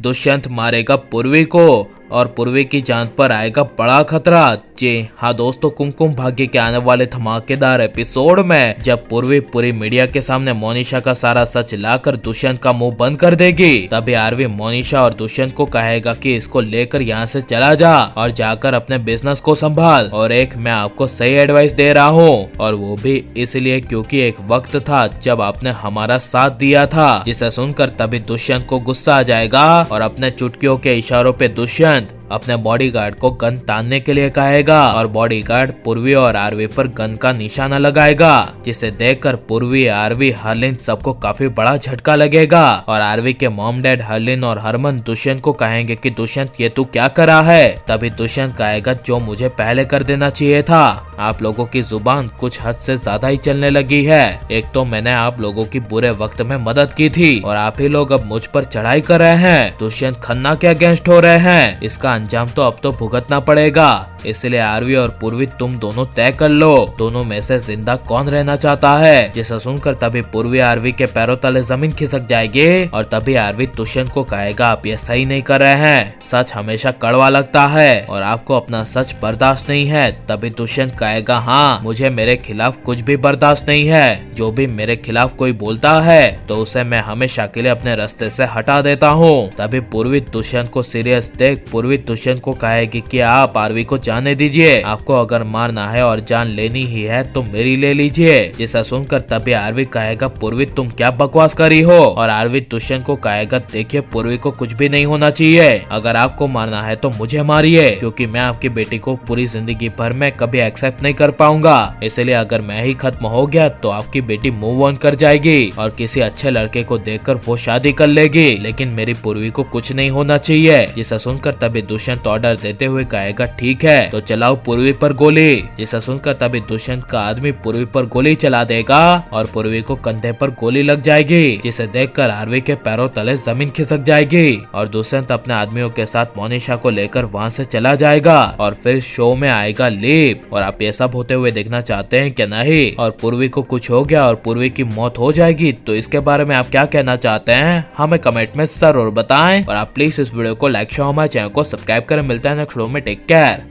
दुष्यंत मारेगा पूर्वी को और पूर्वी की जान पर आएगा बड़ा खतरा। जी हाँ दोस्तों, कुमकुम भाग्य के आने वाले धमाकेदार एपिसोड में जब पूर्वी पूरी मीडिया के सामने मोनिशा का सारा सच लाकर दुष्यंत का मुंह बंद कर देगी, तभी आरवी मोनिशा और दुष्यंत को कहेगा कि इसको लेकर यहाँ से चला जा और जाकर अपने बिजनेस को संभाल। और एक मैं आपको सही एडवाइस दे रहा हूँ, और वो भी इसलिए क्योंकि एक वक्त था जब आपने हमारा साथ दिया था। जिसे सुनकर तभी दुष्यंत को गुस्सा आ जाएगा और अपने चुटकियों के इशारों पे दुष्यंत अपने बॉडीगार्ड को गन तानने के लिए कहेगा और बॉडीगार्ड पूर्वी और आरवी पर गन का निशाना लगाएगा, जिसे देखकर पूर्वी, आरवी, हरलिन सबको काफी बड़ा झटका लगेगा। और आरवी के मॉम डैड हरलिन और हरमन दुष्यंत को कहेंगे कि दुष्यंत ये तू क्या करा है। तभी दुष्यंत कहेगा जो मुझे पहले कर देना चाहिए था। आप लोगों की जुबान कुछ हद से ज्यादा ही चलने लगी है। एक तो मैंने आप लोगों की बुरे वक्त में मदद की थी और आप ही लोग अब मुझ पर चढ़ाई कर रहे हैं। दुष्यंत खन्ना के अगेंस्ट हो रहे हैं, इसका अंजाम तो अब तो भुगतना पड़ेगा। इसलिए आरवी और पूर्वी तुम दोनों तय कर लो, दोनों में से जिंदा कौन रहना चाहता है। जिसे सुनकर तभी पूर्वी आरवी के पैरों तले जमीन खिसक जाएगी और तभी आरवी दुष्यंत को कहेगा आप ये सही नहीं कर रहे हैं, सच हमेशा कड़वा लगता है और आपको अपना सच बर्दाश्त नहीं है। तभी दुष्यंत कहेगा हाँ, मुझे मेरे खिलाफ कुछ भी बर्दाश्त नहीं है। जो भी मेरे खिलाफ कोई बोलता है तो उसे मैं हमेशा के लिए अपने रास्ते से हटा देता हूँ। तभी पूर्वी दुष्यंत को सीरियस देख पूर्वी दुष्यंत को कहेगी कि आप आरवी को जाने दीजिए, आपको अगर मारना है और जान लेनी ही है तो मेरी ले लीजिए। जिसे सुनकर तभी आरवी कहेगा पूर्वी तुम क्या बकवास करी हो। और आरवी दुष्यंत को कहेगा देखिए पूर्वी को कुछ भी नहीं होना चाहिए, अगर आपको मारना है तो मुझे मारिए, क्योंकि मैं आपकी बेटी को पूरी जिंदगी भर में कभी एक्सेप्ट नहीं कर पाऊंगा। इसलिए अगर मैं ही खत्म हो गया तो आपकी बेटी मूव ऑन कर जाएगी और किसी अच्छे लड़के को देखकर वो शादी कर लेगी, लेकिन मेरी पूर्वी को कुछ नहीं होना चाहिए। जिसे सुनकर तभी दुष्यंत ऑर्डर देते हुए कहेगा ठीक है तो चलाओ पूर्वी पर गोली। जिसे सुनकर तभी दुष्यंत का आदमी पूर्वी पर गोली चला देगा और पूर्वी को कंधे पर गोली लग जाएगी, जिसे देखकर आरवी के पैरों तले जमीन खिसक जाएगी और दुष्यंत अपने आदमियों के साथ मोनिशा को लेकर वहां से चला जाएगा। और फिर शो में आएगा लीप। और आप ये सब होते हुए देखना चाहते हैं क्या नहीं, और पूर्वी को कुछ हो गया और पूर्वी की मौत हो जाएगी तो इसके बारे में आप क्या कहना चाहते हैं हमें कमेंट में जरूर बताएं। और आप प्लीज इस वीडियो को लाइक, शेयर, हमारे चैनल को सब्सक्राइब करें। मिलता है नेक्स्ट वीडियो में, टेक केयर।